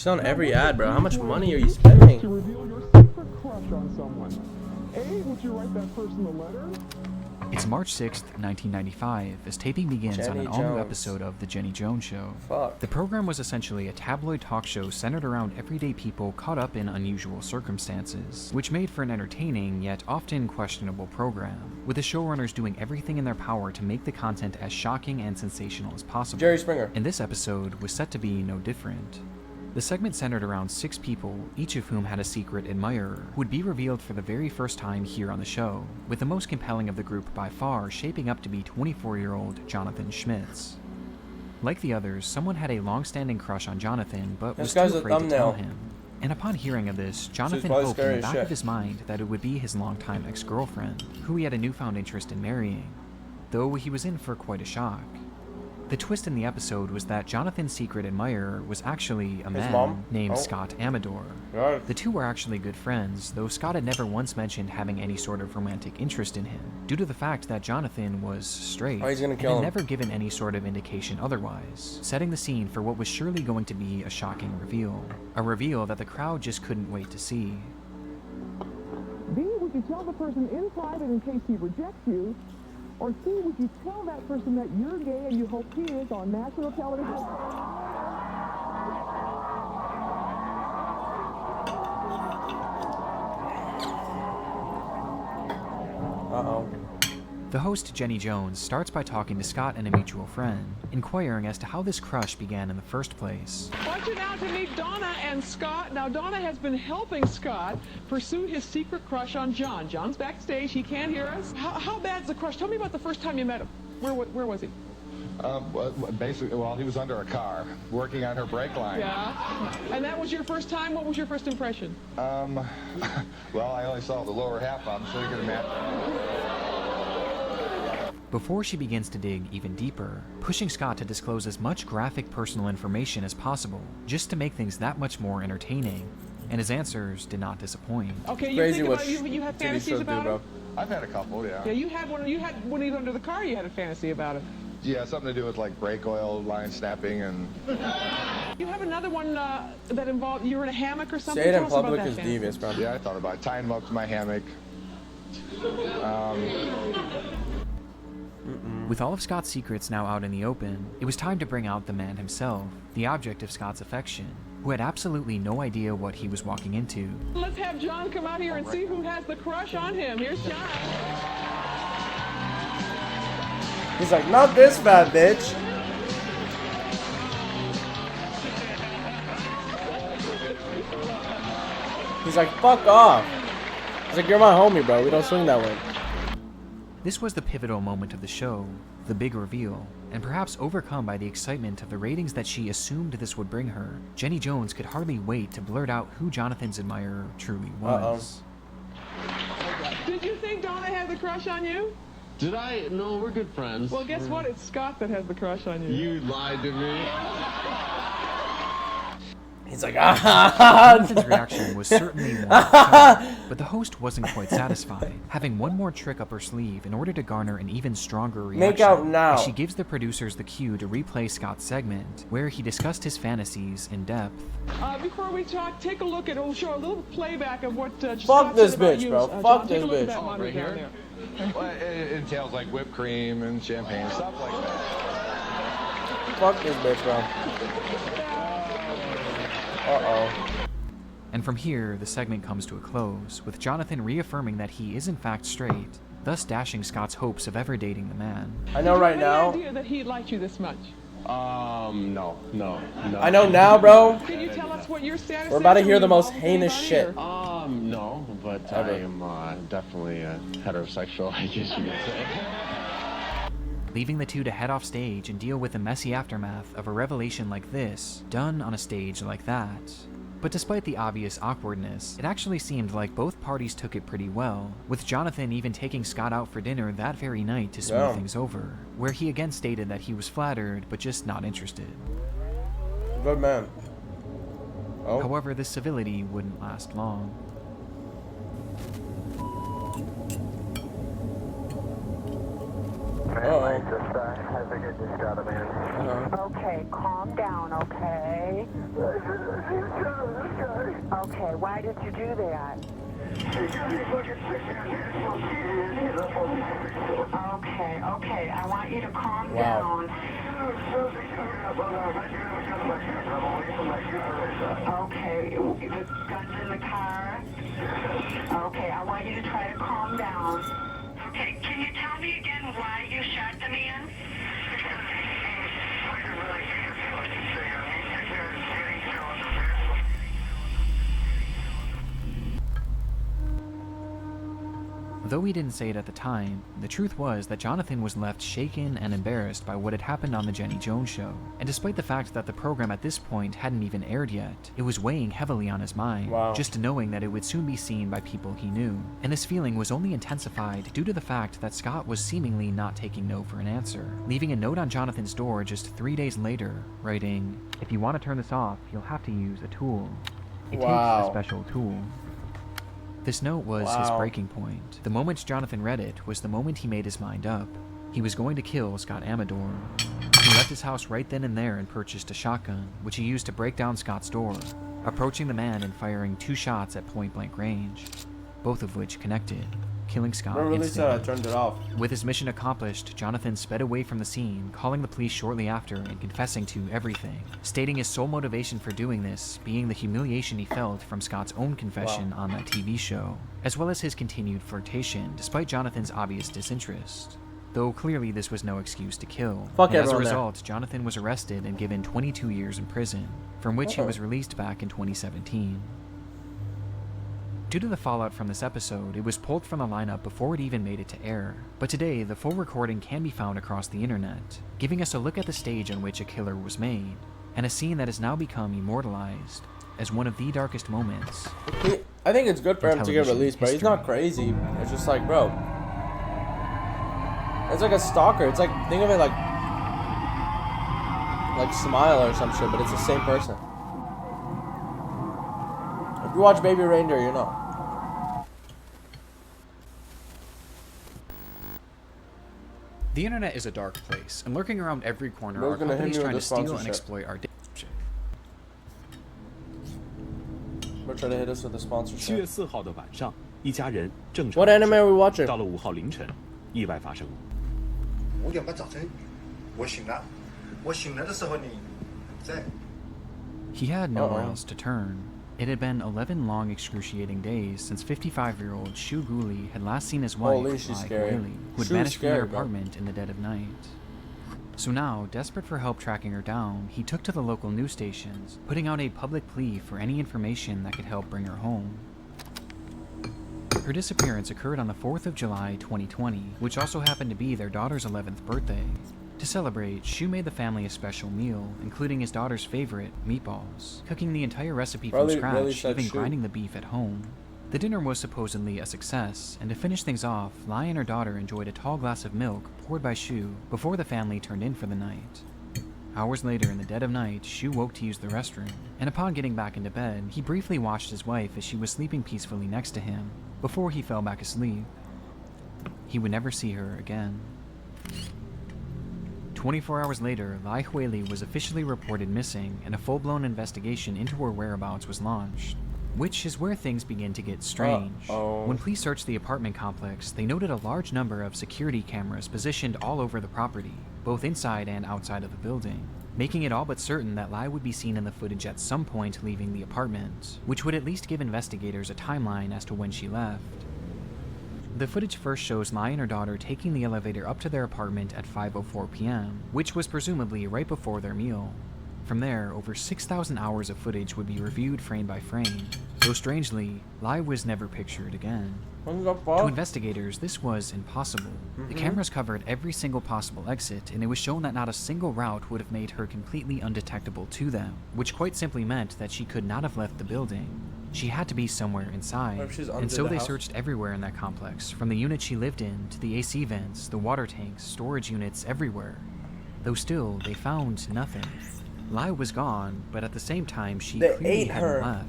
She's on every ad, bro. How much money are you spending? To reveal your secret crush on someone. A, would you write that person a letter? It's March 6th, 1995, as taping begins on an all-new episode of The Jenny Jones Show. Fuck. The program was essentially a tabloid talk show centered around everyday people caught up in unusual circumstances, which made for an entertaining, yet often questionable program, with the showrunners doing everything in their power to make the content as shocking and sensational as possible. Jerry Springer. And this episode was set to be no different. The segment centered around 6 people, each of whom had a secret admirer, who would be revealed for the very first time here on the show, with the most compelling of the group by far shaping up to be 24-year-old Jonathan Schmitz. Like the others, someone had a long-standing crush on Jonathan, but was too afraid to tell him. And upon hearing of this, Jonathan hoped in the back of his mind that it would be his longtime ex-girlfriend, who he had a newfound interest in marrying, though he was in for quite a shock. The twist in the episode was that Jonathan's secret admirer was actually a man named Scott Amador. God. The two were actually good friends, though Scott had never once mentioned having any sort of romantic interest in him, due to the fact that Jonathan was straight and had never given any sort of indication otherwise, setting the scene for what was surely going to be a shocking reveal. A reveal that the crowd just couldn't wait to see. B, would you tell the person in private in case he rejects you? Or C, would you tell that person that you're gay and you hope he is on national television? Uh-oh. The host, Jenny Jones, starts by talking to Scott and a mutual friend, inquiring as to how this crush began in the first place. I want you now to meet Donna and Scott. Now, Donna has been helping Scott pursue his secret crush on John. John's backstage. He can't hear us. How bad's the crush? Tell me about the first time you met him. Where was he? Basically, well, he was under a car, working on her brake line. Yeah. And that was your first time? What was your first impression? Well, I only saw the lower half of him, so you can imagine. Before she begins to dig even deeper, pushing Scott to disclose as much graphic personal information as possible, just to make things that much more entertaining, and his answers did not disappoint. Okay, you think about you have fantasies about him? I've had a couple, yeah. Yeah, you had one when he was under the car, you had a fantasy about it. Yeah, something to do with like brake oil line snapping and... You have another one that involved, you were in a hammock or something? Say it in public is devious, bro. Yeah, I thought about it. Tying him up to my hammock. With all of Scott's secrets now out in the open, it was time to bring out the man himself, the object of Scott's affection, who had absolutely no idea what he was walking into. Let's have John come out here and see who has the crush on him. Here's John. He's like, not this bad bitch. He's like, fuck off. He's like, you're my homie, bro. We don't swing that way. This was the pivotal moment of the show, the big reveal, and perhaps overcome by the excitement of the ratings that she assumed this would bring her, Jenny Jones could hardly wait to blurt out who Jonathan's admirer truly was. Did you think Donna had the crush on you? Did I? No, we're good friends. Well, guess what? It's Scott that has the crush on you. You lied to me. He's like, Jonathan's reaction was certainly one of shock, but the host wasn't quite satisfied, having one more trick up her sleeve in order to garner an even stronger reaction. Make out now. As she gives the producers the cue to replay Scott's segment, where he discussed his fantasies in depth. Before we talk, take a look at, we'll show a little playback of what Fuck Scott this said about bitch, you. bro. John, Fuck take this a look at bitch. that monitor Right down here? there. Well, it entails like whipped cream and champagne, stuff like that. Fuck this bitch, bro. Uh-oh. And from here, the segment comes to a close, with Jonathan reaffirming that he is in fact straight, thus dashing Scott's hopes of ever dating the man. I know right now. Did you have any idea that he liked you this much? No. I know now, bro. Can you tell us what your status is? We're about to Are hear you the most involved with heinous anybody, shit. or- No, but I am definitely heterosexual, I guess you could say. Leaving the two to head off stage and deal with the messy aftermath of a revelation like this, done on a stage like that. But despite the obvious awkwardness, it actually seemed like both parties took it pretty well, with Jonathan even taking Scott out for dinner that very night to smooth things over, where he again stated that he was flattered, but just not interested. Good man. Oh. However, this civility wouldn't last long. Uh-oh. Okay, calm down, okay? Okay, why did you do that? Okay, I want you to calm down. Okay, the gun's in the car. Okay, I want you to try to calm down. Okay, can you tell me again why you shot the man? Though he didn't say it at the time, the truth was that Jonathan was left shaken and embarrassed by what had happened on the Jenny Jones show. And despite the fact that the program at this point hadn't even aired yet, it was weighing heavily on his mind, just knowing that it would soon be seen by people he knew. And this feeling was only intensified due to the fact that Scott was seemingly not taking no for an answer, leaving a note on Jonathan's door just 3 days later, writing, "If you want to turn this off, you'll have to use a tool. It takes a special tool." This note was his breaking point. The moment Jonathan read it was the moment he made his mind up. He was going to kill Scott Amador. He left his house right then and there and purchased a shotgun, which he used to break down Scott's door, approaching the man and firing 2 shots at point-blank range, both of which connected, killing Scott instantly. I turned it off. With his mission accomplished, Jonathan sped away from the scene, calling the police shortly after and confessing to everything, stating his sole motivation for doing this being the humiliation he felt from Scott's own confession on that TV show, as well as his continued flirtation despite Jonathan's obvious disinterest. Though clearly this was no excuse to kill. And as a result, Jonathan was arrested and given 22 years in prison, from which he was released back in 2017. Due to the fallout from this episode, it was pulled from the lineup before it even made it to air. But today, the full recording can be found across the internet, giving us a look at the stage on which A Killer was made, and a scene that has now become immortalized as one of the darkest moments. I think it's good for him to get released, but he's not crazy. It's just like, bro, it's like a stalker. It's like, think of it like Smile or some shit, but it's the same person. If you watch Baby Reindeer, you know. The internet is a dark place, and lurking around every corner are companies trying to steal and exploit our data. We're trying to hit us with a 7 sponsorship. 月4号的晚上，一家人正常 What anime are we watching? 到了5号凌晨，意外发生。5点半早晨，我醒了。我醒来的时候你在。 He had nowhere else to turn. It had been 11 long, excruciating days since 55-year-old Shu Guli had last seen his wife, Lai Huili, who had vanished from their apartment in the dead of night. So now, desperate for help tracking her down, he took to the local news stations, putting out a public plea for any information that could help bring her home. Her disappearance occurred on the 4th of July, 2020, which also happened to be their daughter's 11th birthday. To celebrate, Shu made the family a special meal, including his daughter's favorite, meatballs, cooking the entire recipe from scratch, even grinding the beef at home. The dinner was supposedly a success, and to finish things off, Lai and her daughter enjoyed a tall glass of milk poured by Shu before the family turned in for the night. Hours later, in the dead of night, Shu woke to use the restroom, and upon getting back into bed, he briefly watched his wife as she was sleeping peacefully next to him, before he fell back asleep. He would never see her again. 24 hours later, Lai Huili was officially reported missing, and a full-blown investigation into her whereabouts was launched. Which is where things begin to get strange. When police searched the apartment complex, they noted a large number of security cameras positioned all over the property, both inside and outside of the building, making it all but certain that Lai would be seen in the footage at some point leaving the apartment, which would at least give investigators a timeline as to when she left. The footage first shows Lai and her daughter taking the elevator up to their apartment at 5:04 p.m., which was presumably right before their meal. From there, over 6,000 hours of footage would be reviewed frame by frame, though strangely, Lai was never pictured again. To investigators, this was impossible. The cameras covered every single possible exit, and it was shown that not a single route would have made her completely undetectable to them, which quite simply meant that she could not have left the building. She had to be somewhere inside, and so they searched everywhere in that complex, from the unit she lived in, to the AC vents, the water tanks, storage units, everywhere. Though still, they found nothing. Lai was gone, but at the same time, she clearly hadn't left.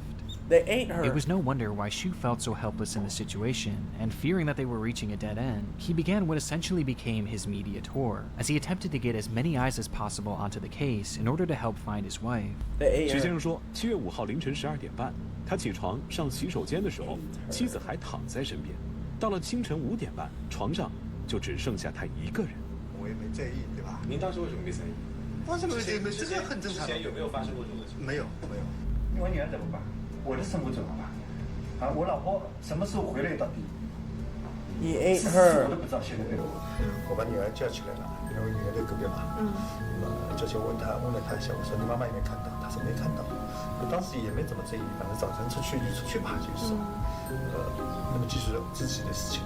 They ate her. It was no wonder why Shu felt so helpless in the situation, and fearing that they were reaching a dead end, he began what essentially became his media tour, as he attempted to get as many eyes as possible onto the case in order to help find his wife. They ate 徐 her. 先生说，7月5号凌晨12点半，他起床上洗手间的时候，妻子还躺在身边。到了清晨5点半，床上就只剩下他一个人。我也没在意，对吧？您当时为什么没在意？发生了这个，这个很正常。之前有没有发生过这种情况？没有，没有。我女儿怎么办？我的生活怎么办？啊，我老婆什么时候回来到底？ He ate 我 her. 都不知道现在对我。我把女儿叫起来了，因为我女儿在隔壁嘛。那么叫起来问了她一下，我说你妈妈有没有看到？她说没看到。我当时也没怎么在意，反正早晨出去吧就是。那么继续自己的事情。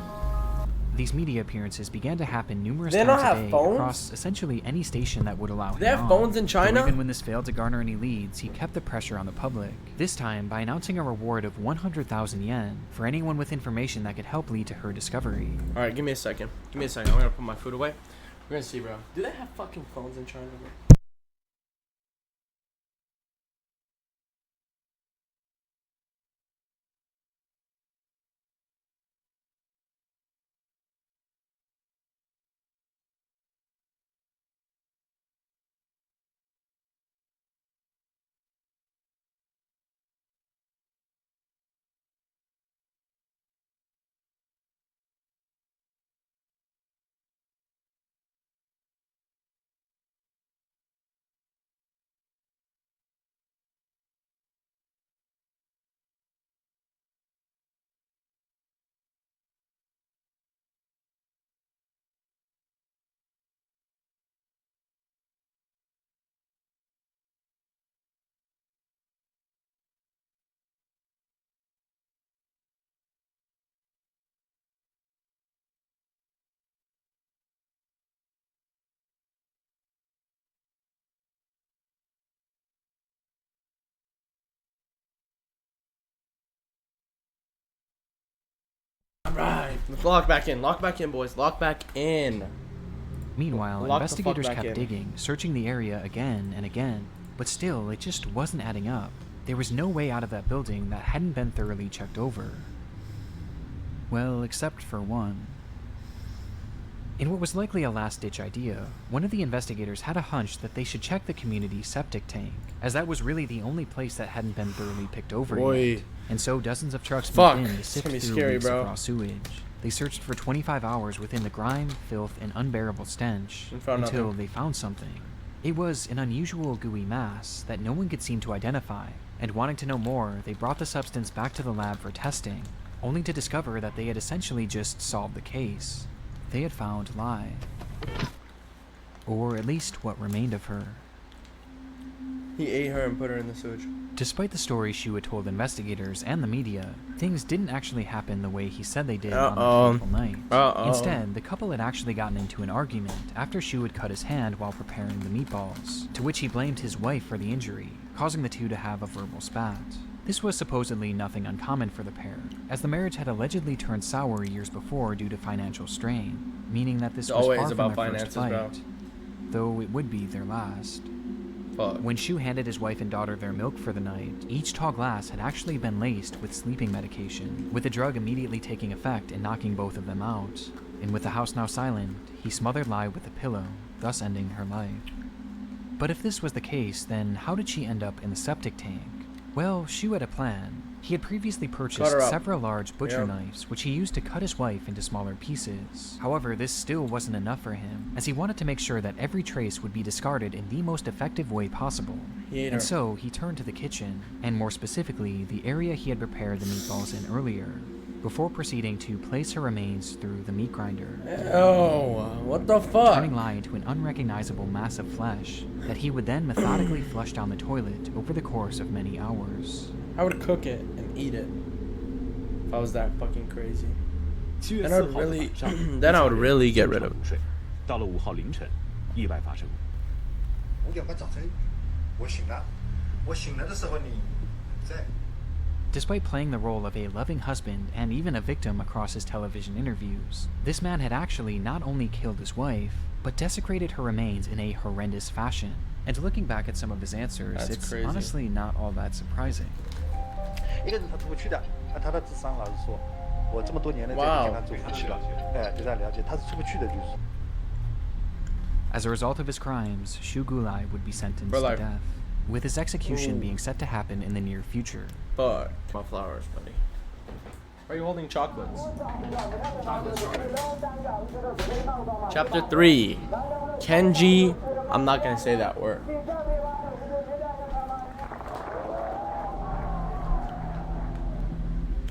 These media appearances began to happen numerous They times don't a have day phones? across essentially any station that would allow him They have on. phones in China? Though even when this failed to garner any leads, he kept the pressure on the public, this time by announcing a reward of 100,000 yen for anyone with information that could help lead to her discovery. Alright, give me a second. I'm gonna put my food away. We're gonna see, bro. Do they have fucking phones in China, bro? Alright, let's lock back in. Lock back in, boys. Lock back in. Meanwhile, Lock the fuck investigators back kept in. digging, searching the area again and again, but still, it just wasn't adding up. There was no way out of that building that hadn't been thoroughly checked over. Well, except for one. In what was likely a last-ditch idea, one of the investigators had a hunch that they should check the community's septic tank, as that was really the only place that hadn't been thoroughly picked over yet. And so dozens of trucks Fuck, moved in to it's sift gonna be through scary, weeks bro. of raw sewage. They searched for 25 hours within the grime, filth, and unbearable stench, And found until nothing. they found something. It was an unusual gooey mass that no one could seem to identify, and wanting to know more, they brought the substance back to the lab for testing, only to discover that they had essentially just solved the case. They had found Lai. Or at least what remained of her. He ate her and put her in the sewage. Despite the story Shu had told investigators and the media, things didn't actually happen the way he said they did on the fateful night. Instead, the couple had actually gotten into an argument after Shu had cut his hand while preparing the meatballs, to which he blamed his wife for the injury, causing the two to have a verbal spat. This was supposedly nothing uncommon for the pair, as the marriage had allegedly turned sour years before due to financial strain, meaning that this was Always far from about their first finances, bro. fight, though it would be their last. Fuck. When Shu handed his wife and daughter their milk for the night, each tall glass had actually been laced with sleeping medication, with the drug immediately taking effect and knocking both of them out. And with the house now silent, he smothered Lai with a pillow, thus ending her life. But if this was the case, then how did she end up in the septic tank? Well, Shu had a plan. He had previously purchased several large butcher knives, which he used to cut his wife into smaller pieces. However, this still wasn't enough for him, as he wanted to make sure that every trace would be discarded in the most effective way possible. And so, he turned to the kitchen, and more specifically, the area he had prepared the meatballs in earlier, before proceeding to place her remains through the meat grinder. Oh, what the fuck? Turning Lai into an unrecognizable mass of flesh that he would then methodically flush down the toilet over the course of many hours. I would cook it and eat it if I was that fucking crazy. 7月 Then I 4 would 号的 really, 晚上， then I would really get rid of it. 睡。到了5号凌晨，意外发生。5点半早晨，我醒了。我醒了的时候你在。 Despite playing the role of a loving husband and even a victim across his television interviews, this man had actually not only killed his wife, but desecrated her remains in a horrendous fashion. And looking back at some of his answers, That's it's crazy. honestly not all that surprising. 一个人他出不去的，他的智商，老实说，我这么多年的在跟他做夫妻了，对他了解，他是出不去的，就是。As a result of his crimes, Shu Gulai would be sentenced to death, with his execution being set to happen in the near future. Fuck my flowers, buddy. Why are you holding chocolates? Chapter 3. Kenji. I'm not gonna say that word.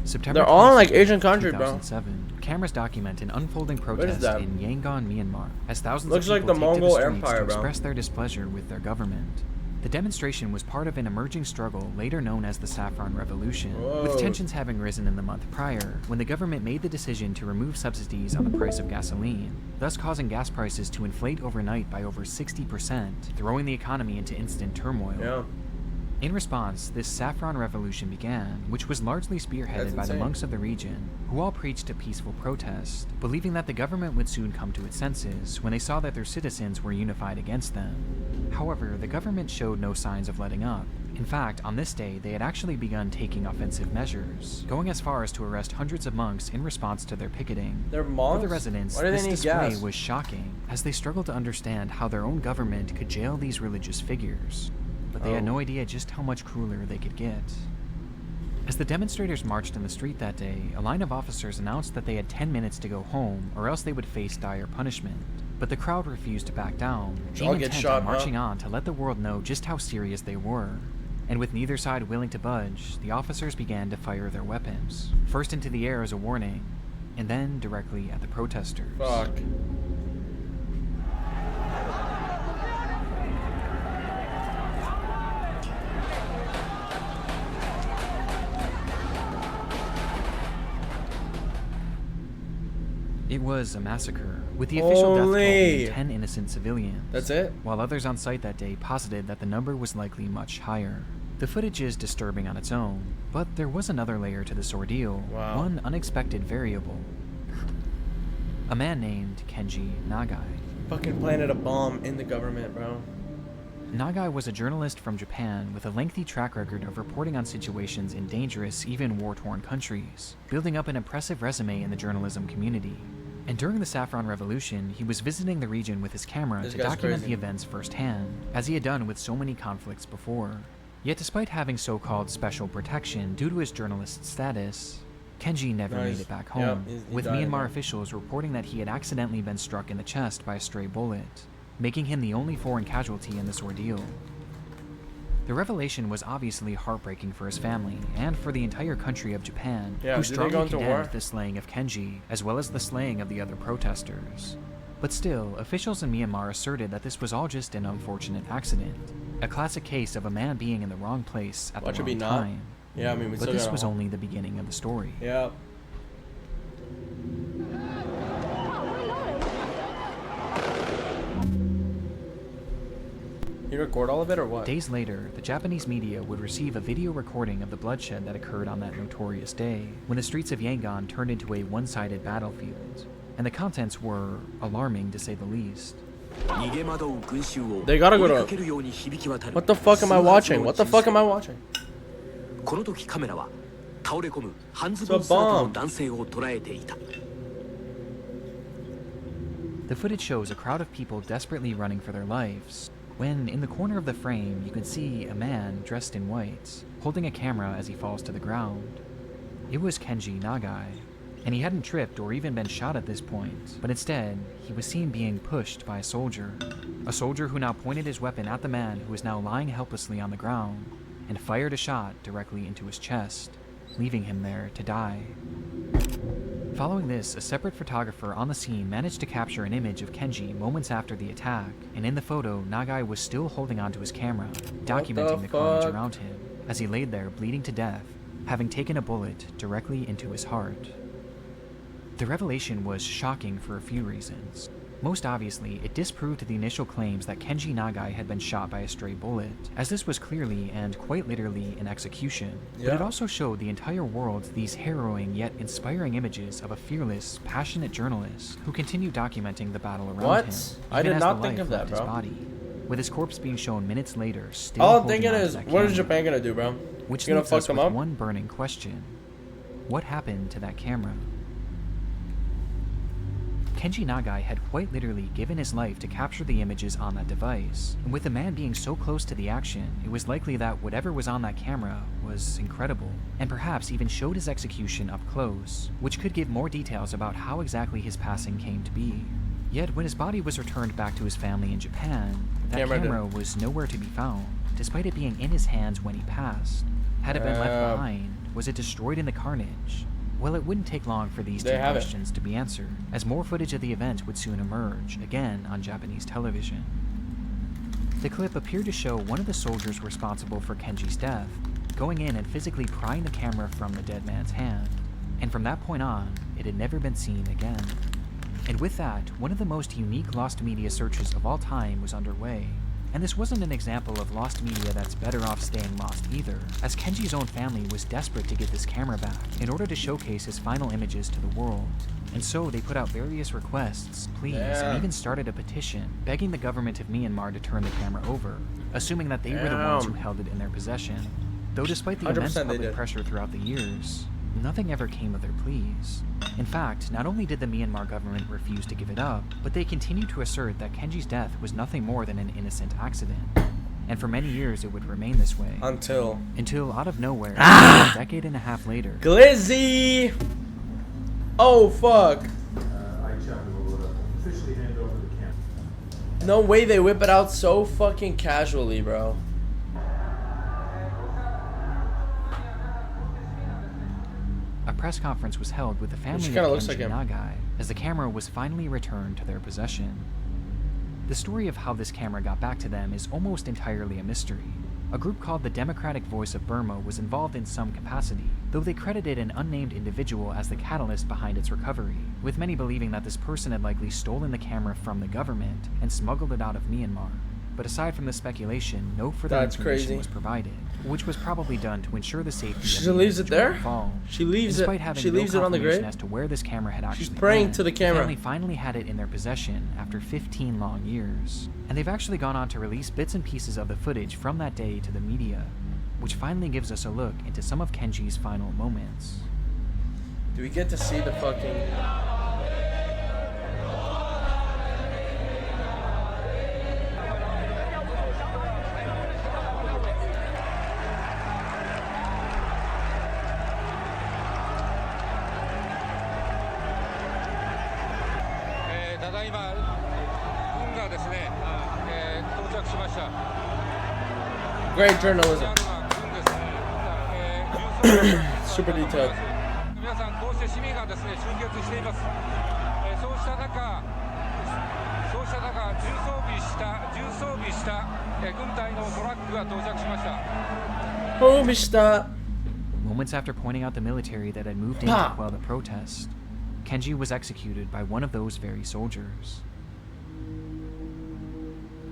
September They're all in like Asian country, bro. 2007, cameras document an unfolding protest in Yangon, Myanmar, as thousands Looks of people like the take to Mongol the streets Empire, to bro. express their displeasure with their government. The demonstration was part of an emerging struggle later known as the Saffron Revolution, with tensions having risen in the month prior, when the government made the decision to remove subsidies on the price of gasoline, thus causing gas prices to inflate overnight by over 60%, throwing the economy into instant turmoil. Yeah. In response, this saffron revolution began, which was largely spearheaded by the monks of the region, who all preached a peaceful protest, believing that the government would soon come to its senses when they saw that their citizens were unified against them. However, the government showed no signs of letting up. In fact, on this day, they had actually begun taking offensive measures, going as far as to arrest hundreds of monks in response to their picketing. They're monks? For the residents, this display was shocking, as they struggled to understand how their own government could jail these religious figures. But they had no idea just how much crueler they could get. As the demonstrators marched in the street that day, a line of officers announced that they had 10 minutes to go home, or else they would face dire punishment. But the crowd refused to back down, being intent on marching on to let the world know just how serious they were. And with neither side willing to budge, the officers began to fire their weapons, first into the air as a warning, and then directly at the protesters. Fuck. It was a massacre, with the official death toll being 10 innocent civilians. That's it? While others on site that day posited that the number was likely much higher. The footage is disturbing on its own, but there was another layer to this ordeal, one unexpected variable. A man named Kenji Nagai. Fucking planted a bomb in the government, bro. Nagai was a journalist from Japan with a lengthy track record of reporting on situations in dangerous, even war-torn countries, building up an impressive resume in the journalism community. And during the Saffron Revolution, he was visiting the region with his camera to document the events firsthand, as he had done with so many conflicts before. Yet despite having so-called special protection due to his journalist status, Kenji never made it back home, with Myanmar officials reporting that he had accidentally been struck in the chest by a stray bullet, making him the only foreign casualty in this ordeal. The revelation was obviously heartbreaking for his family and for the entire country of Japan, who strongly condemned the slaying of Kenji, as well as the slaying of the other protesters. But still, officials in Myanmar asserted that this was all just an unfortunate accident, a classic case of a man being in the wrong place at the wrong time. Yeah, I mean, but this was only the beginning of the story. Yeah. You record all of it or what? Days later, the Japanese media would receive a video recording of the bloodshed that occurred on that notorious day, when the streets of Yangon turned into a one-sided battlefield, and the contents were alarming to say the least. They gotta go to... What the fuck am I watching? What the fuck am I watching? It's a bomb. The footage shows a crowd of people desperately running for their lives, when in the corner of the frame you can see a man dressed in white, holding a camera as he falls to the ground. It was Kenji Nagai, and he hadn't tripped or even been shot at this point, but instead, he was seen being pushed by a soldier who now pointed his weapon at the man who was now lying helplessly on the ground, and fired a shot directly into his chest, leaving him there to die. Following this, a separate photographer on the scene managed to capture an image of Kenji moments after the attack, and in the photo, Nagai was still holding onto his camera, documenting the carnage around him, as he laid there bleeding to death, having taken a bullet directly into his heart. The revelation was shocking for a few reasons. Most obviously, it disproved the initial claims that Kenji Nagai had been shot by a stray bullet, as this was clearly and quite literally an execution. But it also showed the entire world these harrowing yet inspiring images of a fearless, passionate journalist who continued documenting the battle around him, I did even not as the think life of that, left his bro. body, with his corpse being shown minutes later still All I'm holding thinking onto is, that what is camera. Japan gonna do, bro? Which You gonna leaves fuck us them with up? one burning question. What happened to that camera? Kenji Nagai had quite literally given his life to capture the images on that device, and with the man being so close to the action, it was likely that whatever was on that camera was incredible, and perhaps even showed his execution up close, which could give more details about how exactly his passing came to be. Yet when his body was returned back to his family in Japan, that camera was nowhere to be found, despite it being in his hands when he passed. Had it been left behind? Was it destroyed in the carnage? Well, it wouldn't take long for these two questions to be answered, as more footage of the event would soon emerge, again on Japanese television. The clip appeared to show one of the soldiers responsible for Kenji's death going in and physically prying the camera from the dead man's hand, and from that point on, it had never been seen again. And with that, one of the most unique lost media searches of all time was underway. And this wasn't an example of lost media that's better off staying lost either, as Kenji's own family was desperate to get this camera back in order to showcase his final images to the world. And so they put out various requests, pleas, and even started a petition begging the government of Myanmar to turn the camera over, assuming that they were the ones who held it in their possession. Though despite the immense public pressure throughout the years, nothing ever came of their pleas. In fact, not only did the Myanmar government refuse to give it up, but they continued to assert that Kenji's death was nothing more than an innocent accident. And for many years it would remain this way. Until out of nowhere, a decade and a half later... Glizzy! Oh, fuck. No way they whip it out so fucking casually, bro. A press conference was held with the family of Kenji Nagai as the camera was finally returned to their possession. The story of how this camera got back to them is almost entirely a mystery. A group called the Democratic Voice of Burma was involved in some capacity, though they credited an unnamed individual as the catalyst behind its recovery, with many believing that this person had likely stolen the camera from the government and smuggled it out of Myanmar. But aside from the speculation, no further information was provided, which was probably done to ensure the safety She of the leaves it there? involved. She leaves Despite it. having She leaves no it on the confirmation grave. as to where this camera had actually She's praying been, to the camera. The family finally had it in their possession after 15 long years, and they've actually gone on to release bits and pieces of the footage from that day to the media, which finally gives us a look into some of Kenji's final moments. Do we get to see the fucking... Great journalism. Super detailed. Moments after pointing out the military that had moved in to quell the protest, Kenji was executed by one of those very soldiers.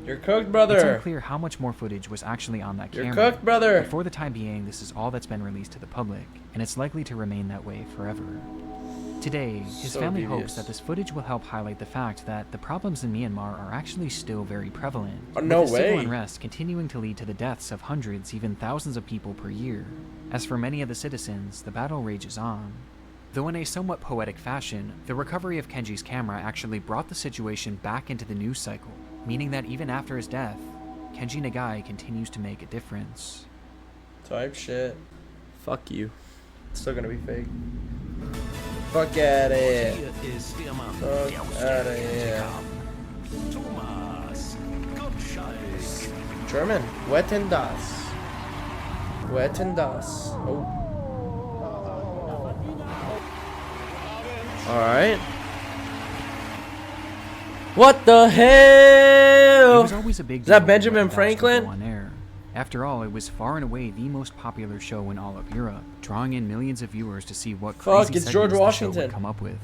You're cooked, brother. It's unclear how much more footage was actually on that camera. You're cooked, brother. But for the time being, this is all that's been released to the public, and it's likely to remain that way forever. Today, his family hopes that this footage will help highlight the fact that the problems in Myanmar are actually still very prevalent. No with the civil way. unrest continuing to lead to the deaths of hundreds, even thousands of people per year. As for many of the citizens, the battle rages on. Though in a somewhat poetic fashion, the recovery of Kenji's camera actually brought the situation back into the news cycle, meaning that even after his death, Kenji Nagai continues to make a difference. Type shit. Fuck you. It's still gonna be fake. Fuck out of here. Fuck out of here. German. Wetten das. Wetten das. Oh. Alright. What the hell? It was always a big Is that deal Benjamin when West would go Franklin? on air. After all, it was far and away the most popular show in all of Europe, drawing in millions of viewers to see what crazy it's George segments the show Washington. would come up with.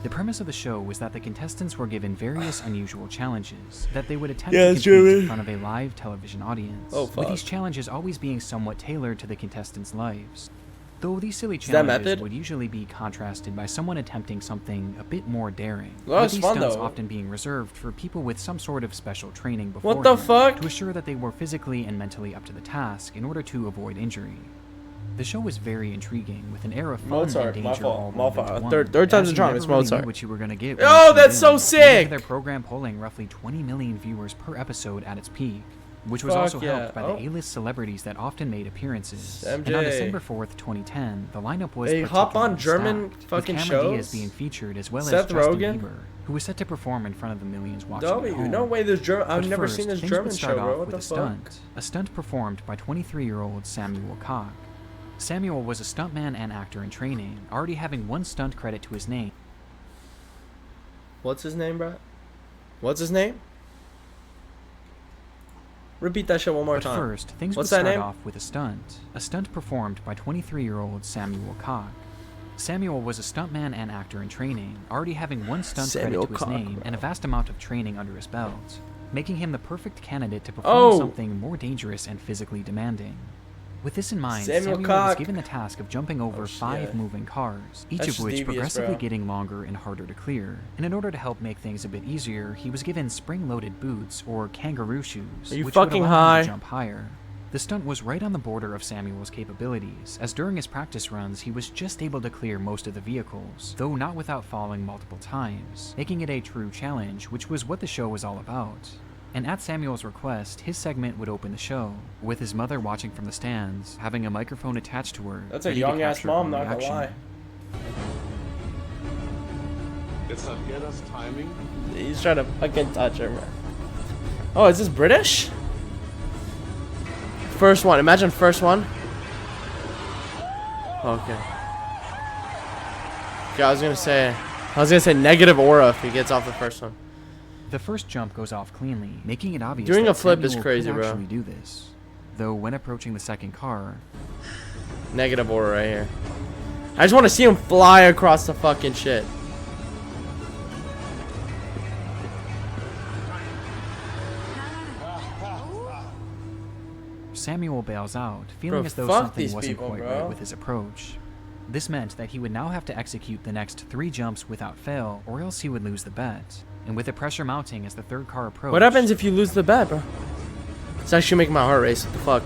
The premise of the show was that the contestants were given various unusual challenges that they would attempt to complete in front of a live television audience, with these challenges always being somewhat tailored to the contestants' lives. Though these silly challenges would usually be contrasted by someone attempting something a bit more daring, with these stunts often being reserved for people with some sort of special training beforehand What the fuck? to assure that they were physically and mentally up to the task in order to avoid injury. The show was very intriguing, with an air of fun Mozart, and my danger all fault. rolled into one. Third time's As a you charm, never it's really Mozart. knew what you were gonna get. Oh, that's so sick! Their program pulling roughly 20 million viewers per episode at its peak, which was Fuck also yeah. helped by the A-list celebrities that often made appearances. And on MJ. December 4th, 2010, the lineup was They hop on particularly German stacked, fucking with Cameron Diaz shows? being featured as well Seth as Justin Rogen? Bieber, who was set to perform in front of the millions watching at W, home. no way. There's German. I've But never first, seen this things German would start show, bro. off What with the a fuck? a stunt performed by 23-year-old Samuel Koch. Samuel was a stuntman and actor in training, already having one stunt credit to his name. What's his name, bro? What's his name? Repeat that shit one more But time. first, things What's would that start name? off with a stunt performed by 23-year-old Samuel Koch. Samuel was a stuntman and actor in training, already having one stunt Samuel credit to his Koch, name bro. and a vast amount of training under his belt, making him the perfect candidate to perform Oh! something more dangerous and physically demanding. With this in mind, Samuel Samuel was Koch. given the task of jumping over 5 shit. moving cars, each That's of just which devious, progressively bro. getting longer and harder to clear. And in order to help make things a bit easier, he was given spring-loaded boots, or kangaroo shoes, Are you which fucking would allow him high? to jump higher. The stunt was right on the border of Samuel's capabilities, as during his practice runs he was just able to clear most of the vehicles, though not without falling multiple times, making it a true challenge, which was what the show was all about. And at Samuel's request, his segment would open the show, with his mother watching from the stands, having a microphone attached to her. That's a ready to young ass capture mom, her not gonna reaction. lie. Jetzt hat das Timing. He's trying to fucking touch her, man. Oh, is this British? First one. Imagine first one. Okay. Yeah, I was gonna say negative aura if he gets off the first one. The first jump goes off cleanly, making it obvious Doing that a flip is Samuel crazy, could bro. actually do this. Though when approaching the second car, Negative aura right here. I just want to see him fly across the fucking shit. Samuel bails out, feeling Bro, as though fuck something these wasn't people, quite bro. right with his approach. This meant that he would now have to execute the next 3 jumps without fail, or else he would lose the bet. And with the pressure mounting as the third car approached, What happens if you lose the bet, bro? It's actually making my heart race. What the fuck?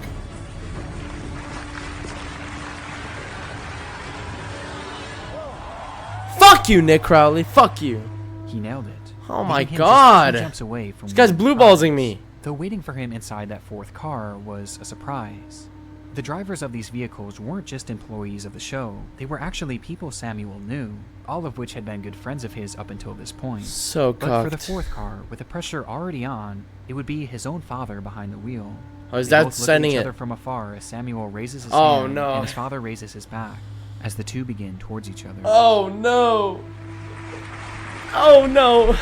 Fuck you, Nick Crowley. Fuck you. he nailed it. Oh my leaving him just God. 2 jumps away from This guy's winning the blue ballsing prize. me. Though waiting for him inside that 4th car was a surprise. The drivers of these vehicles weren't just employees of the show, they were actually people Samuel knew, all of which had been good friends of his up until this point. So But for the cocked. 4th car, with the pressure already on, it would be his own father behind the wheel. Oh, his They dad's both look at sending each it. other from afar as Samuel raises his Oh, hand no. and his father raises his back, as the two begin towards each other. Oh no. Oh no.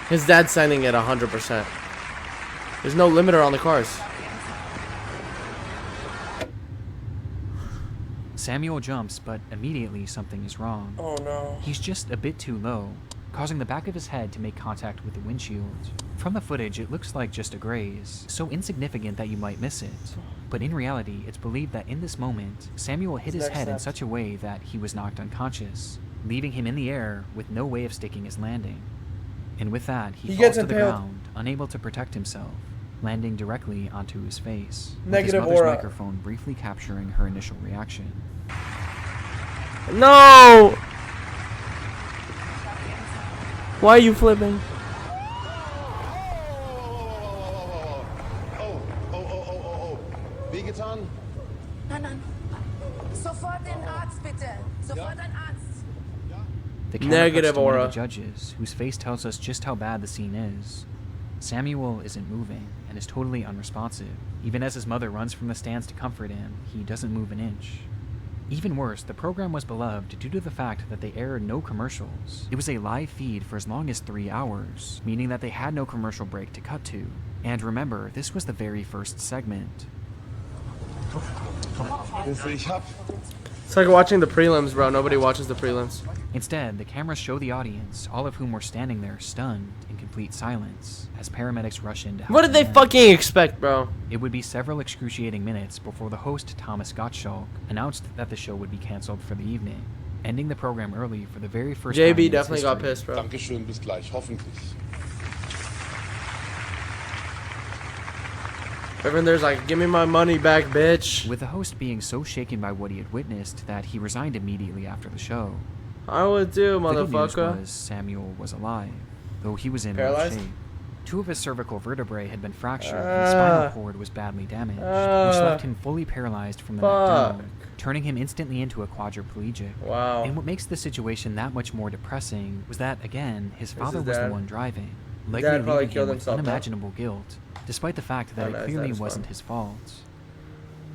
His dad's signing it 100%. There's no limiter on the cars. Samuel jumps, but immediately something is wrong. Oh no. He's just a bit too low, causing the back of his head to make contact with the windshield. From the footage, it looks like just a graze, so insignificant that you might miss it. But in reality, it's believed that in this moment, Samuel hit his Next head in step. such a way that he was knocked unconscious, leaving him in the air with no way of sticking his landing. And with that, he He falls gets to the impaled. ground, unable to protect himself, landing directly onto his face, Negative with his mother's aura. microphone briefly capturing her initial reaction. No! Why are you flipping? Wehgetan? Nein. Sofort den Arzt, bitte. Sofort ein Arzt. The camera Negative cuts to one aura. of the judges, whose face tells us just how bad the scene is. Samuel isn't moving, and is totally unresponsive. Even as his mother runs from the stands to comfort him, he doesn't move an inch. Even worse, the program was beloved due to the fact that they aired no commercials. It was a live feed for as long as 3 hours, meaning that they had no commercial break to cut to. And remember, this was the very first segment. It's like watching the prelims, bro. Nobody watches the prelims. Instead, the cameras show the audience, all of whom were standing there stunned in complete silence, as paramedics rush in to help What did them they in. fucking expect, bro? It would be several excruciating minutes before the host, Thomas Gottschalk, announced that the show would be cancelled for the evening, ending the program early for the very first time in JB its definitely history. got pissed, bro. Dankeschön, bis gleich, hoffentlich. Everyone there's like, give me my money back, bitch. With the host being so shaken by what he had witnessed that he resigned immediately after the show. I would do, The good news motherfucker. was Samuel was alive, though he was in rough Paralyzed? shape. 2 of his cervical vertebrae had been fractured and his spinal cord was badly damaged, which left him fully paralyzed from the neck down, turning him instantly into a quadriplegic. Wow. And what makes the situation that much more depressing was that, again, his father his was the dad. one driving, His likely dad probably leaving killed him with himself, though. unimaginable guilt, despite the fact that Oh, nice, it clearly that is wasn't fun. his fault.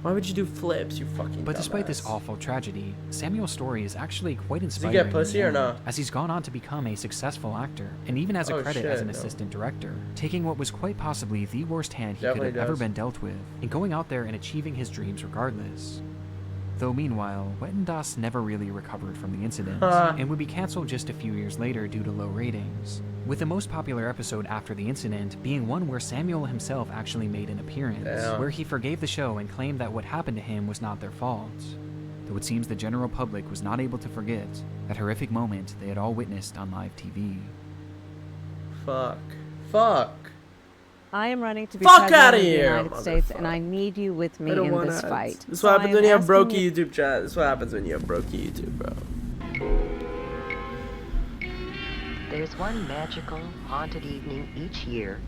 Why would you do flips, you fucking But despite this dumbass? awful tragedy, Samuel's story is actually quite he inspiring. get in pussy the or end, no? As he's gone on to become a successful actor, and even has a Oh, credit as shit, an no. assistant director, taking what was quite possibly the worst hand he Definitely could have ever does. been dealt with, and going out there and achieving his dreams regardless. Though meanwhile, Wettendas never really recovered from the incident, and would be cancelled just a few years later due to low ratings, with the most popular episode after the incident being one where Samuel himself actually made an appearance, Damn. where he forgave the show and claimed that what happened to him was not their fault. Though it seems the general public was not able to forget that horrific moment they had all witnessed on live TV. Fuck. Fuck. I am running to be Fuck president outta of the here, United States, and I need you with me I don't in want this ads. fight. This is So what I happens am when you have asking broke you- YouTube chat. This is what happens when you have broke YouTube, bro. There's one magical, haunted evening each year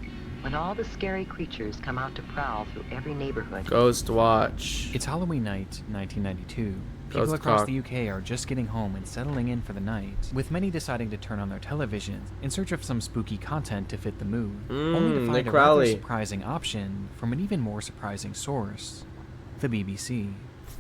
when all the scary creatures come out to prowl through every neighborhood. Ghost Watch. It's Halloween night, 1992. People Ghost across cock. the UK are just getting home and settling in for the night, with many deciding to turn on their televisions in search of some spooky content to fit the mood, only to Nick find a rather Crowley. surprising option from an even more surprising source, the BBC.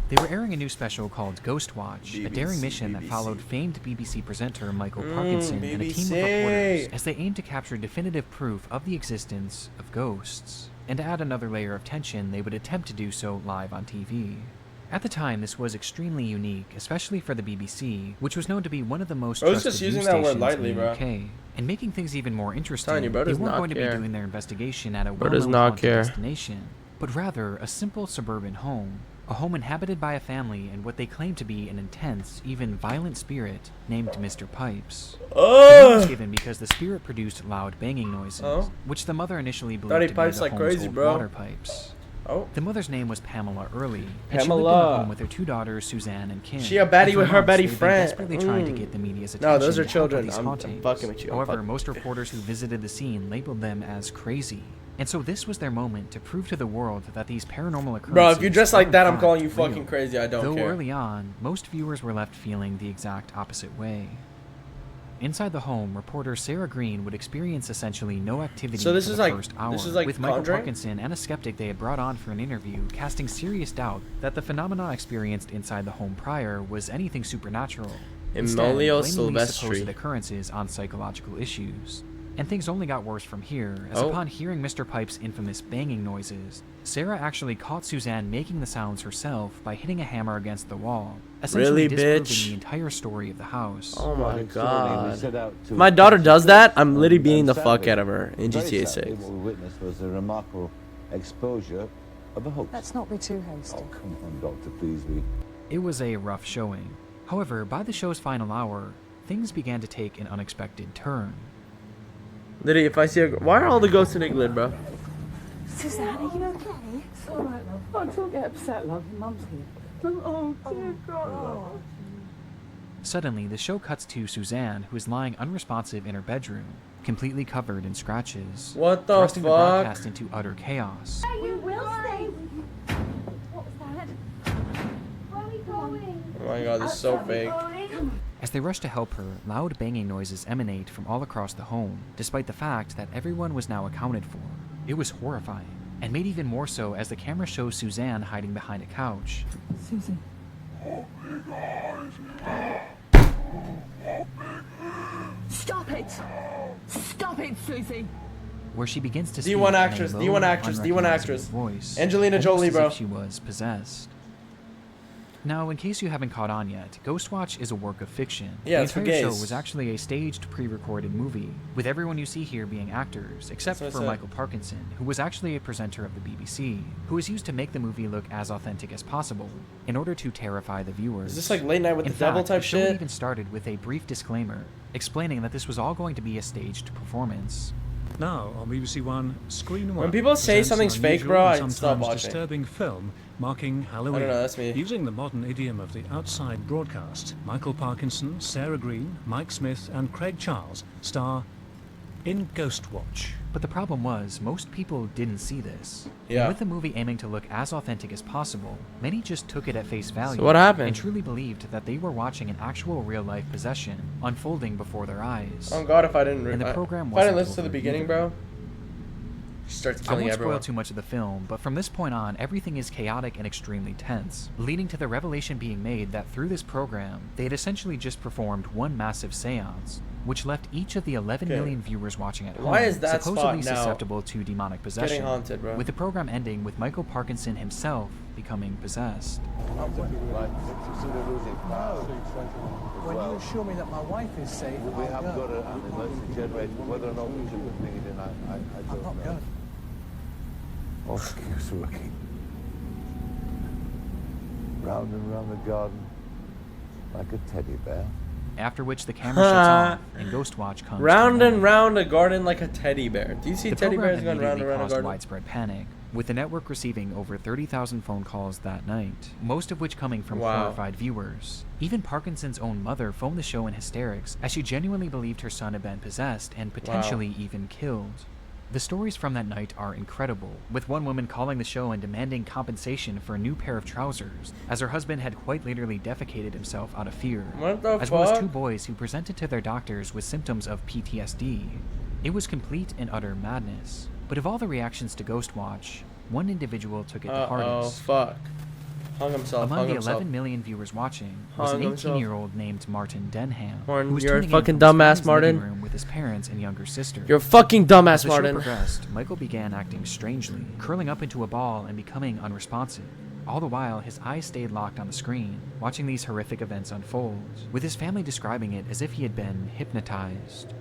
They were airing a new special called Ghost Watch, a daring mission that followed famed BBC presenter Michael Parkinson and a team of reporters as they aimed to capture definitive proof of the existence of ghosts. And to add another layer of tension, they would attempt to do so live on TV. At the time, this was extremely unique, especially for the BBC, which was known to be one of the most I was trusted just using news that word stations lightly, in the bro. UK. And making things even more interesting, Telling you, bro they does weren't not going to be care. doing their investigation at a Bro does well-known not haunted care. destination, but rather a simple suburban home. A home inhabited by a family and what they claim to be an intense, even violent spirit named Mr. Pipes. The name was given because the spirit produced loud banging noises, Oh. which the mother initially Thought believed he to be pipes the like home's crazy, old bro. water pipes. Oh. The mother's name was Pamela Early, and she lived in the Pamela. home with her 2 daughters, Suzanne and Kim. She a baddie And for with her months, Betty they've been friend. desperately trying to get the media's No, attention those are to help with children. these I'm hauntings. fucking with you. I'm However, fucking most reporters who visited the scene labeled them as crazy. And so this was their moment to prove to the world that these paranormal occurrences Bro, if you dress like were, that, in I'm calling fact, you fucking real. crazy. I don't Though care. early on, most viewers were left feeling the exact opposite way. Inside the home, reporter Sarah Green would experience essentially no activity So this for is the like- first hour, this is like with Michael Conjuring? Parkinson and a skeptic they had brought on for an interview casting serious doubt that the phenomena experienced inside the home prior was anything supernatural. Instead, Emilio blaming these Silvestri. supposed occurrences on psychological issues. And things only got worse from here, as Oh. upon hearing Mr. Pipe's infamous banging noises, Sarah actually caught Suzanne making the sounds herself by hitting a hammer against the wall, essentially Really, disproving bitch? the entire story of the house. Oh my We set god. out If to my daughter does that, I'm and- literally beating and the fuck sadly, out of her in very GTA sadly, 6. What we witnessed was a remarkable exposure of a hoax. Let's not be too hasty. Oh, come on, Doctor, please. It was a rough showing. However, by the show's final hour, things began to take an unexpected turn. Literally, if I see a... Why are all the ghosts in England, bro? Suzanne, are you okay? It's all right, love. Oh, don't get upset, love. Your mum's here. Oh, dear God. Suddenly, the show cuts to Suzanne, who is lying unresponsive in her bedroom, completely covered in scratches. What the thrusting the fuck? broadcast into utter chaos. You will stay. What was that? Where are we going? Oh my god, this is so fake. As they rush to help her, loud banging noises emanate from all across the home, despite the fact that everyone was now accounted for. It was horrifying, and made even more so as the camera shows Suzanne hiding behind a couch. Susan. Stop it! Stop it, Susie! Where she begins to D1 speak in a actress, low, D1 actress, D1 unrecognizable actress. voice, Angelina almost Jolie, as bro. if she was possessed. Now, in case you haven't caught on yet, Ghostwatch is a work of fiction. Yeah, the it's for entire show gays. was actually a staged, pre-recorded movie, with everyone you see here being actors, except That's for what I said. Michael Parkinson, who was actually a presenter of the BBC, who was used to make the movie look as authentic as possible, in order to terrify the viewers. Is this like Late Night with In the Devil fact, type the show shit? even started with a brief disclaimer, explaining that this was all going to be a staged performance. Now on BBC One, Screen One. When people say presents something's an fake, unusual bro, and I stop sometimes watching. disturbing film marking Halloween. I don't know, that's me. Using the modern idiom of the outside broadcast, Michael Parkinson, Sarah Green, Mike Smith, and Craig Charles star in Ghostwatch. But the problem was, most people didn't see this. Yeah. And with the movie aiming to look as authentic as possible, many just took it at face value. So what happened? And truly believed that they were watching an actual real-life possession unfolding before their eyes. Oh God, if I didn't, And the program if I didn't wasn't listen to the over beginning, either. bro, she starts I killing won't everyone. spoil too much of the film, but from this point on, everything is chaotic and extremely tense, leading to the revelation being made that through this program, they had essentially just performed one massive seance, which left each of the 11 million viewers watching at home Why is that supposedly spot now susceptible to demonic possession, haunted, bro? with the program ending with Michael Parkinson himself becoming possessed. When you assure me that my wife is safe, We have got an emergency generator. Whether or not we should bring it in, I don't know. going. Oh, keeps working. Round and round the garden, like a teddy bear. After which the camera shuts off and Ghostwatch comes Round to an and end. round a garden like a teddy bear. Do you see The teddy program bears going round and immediately round a caused garden? widespread panic, with the network receiving over 30,000 phone calls that night, most of which coming from Wow. horrified viewers. Even Parkinson's own mother phoned the show in hysterics, as she genuinely believed her son had been possessed and potentially even killed. The stories from that night are incredible, with one woman calling the show and demanding compensation for a new pair of trousers, as her husband had quite literally defecated himself out of fear, What the as well as fuck? 2 boys who presented to their doctors with symptoms of PTSD. It was complete and utter madness. But of all the reactions to Ghostwatch, one individual took it the hardest. fuck. Hung himself, Among hung the himself. 11 million viewers watching was Hung an himself. 18-year-old named Martin Denham, Martin, who was you're a tuning in fucking from his dumbass, family's living Martin. room with his parents and younger sister. You're a fucking dumbass, As the Martin. show progressed, Michael began acting strangely, curling up into a ball and becoming unresponsive. All the while, his eyes stayed locked on the screen, watching these horrific events unfold, with his family describing it as if he had been hypnotized.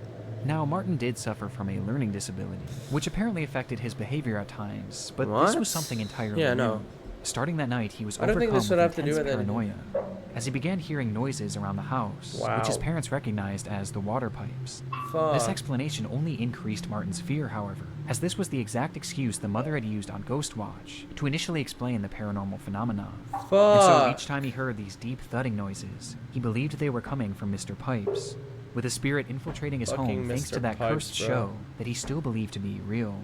Now, Martin did suffer from a learning disability, which apparently affected his behavior at times, but this What? was something entirely Yeah, new. no. Starting that night, he was I don't think overcome this would with have to do intense with anything. paranoia, as he began hearing noises around the house, which his Wow. parents recognized as the water pipes. Fuck. This explanation only increased Martin's fear, however, as this was the exact excuse the mother had used on Ghostwatch to initially explain the paranormal phenomena. And so Fuck. each time he heard these deep thudding noises, he believed they were coming from Mr. Pipes, with a spirit infiltrating his Fucking home thanks Mr. to that Pipes, cursed bro. show that he still believed to be real.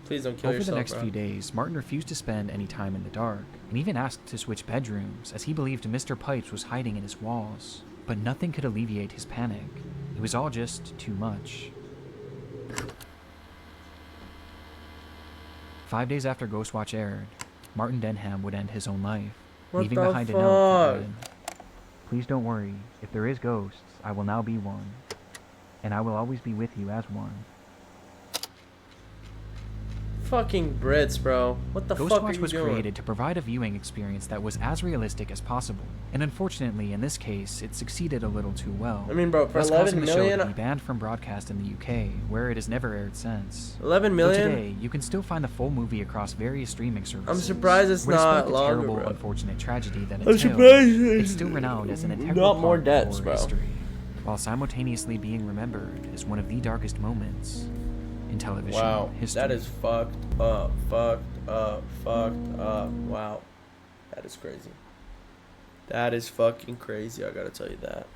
Please don't kill Over yourself, the next bro. few days, Martin refused to spend any time in the dark, and even asked to switch bedrooms, as he believed Mr. Pipes was hiding in his walls. But nothing could alleviate his panic. It was all just too much. 5 days after Ghostwatch aired, Martin Denham would end his own life, What leaving the behind a note that fuck? read, "Please don't worry. If there is ghosts, I will now be one, and I will always be with you as one." Fucking Brits, bro. What the fuck are Ghostwatch you was doing? created to provide a viewing experience that was as realistic as possible, and unfortunately, in this case, it succeeded a little too well. I mean, bro, for thus 11 causing the show million- to be banned from broadcast in the UK, where it has never aired since. 11 Though million? today, you can still find the full movie across various streaming services. I'm surprised it's where despite not the longer, terrible, bro. unfortunate tragedy that it I'm tells, surprised it's still renowned as an integral not more part deaths, of bro. history, while simultaneously being remembered as one of the darkest moments in television Wow, history. that is fucked up, fucked up, fucked up. Wow, that is crazy. That is fucking crazy, I gotta tell you that.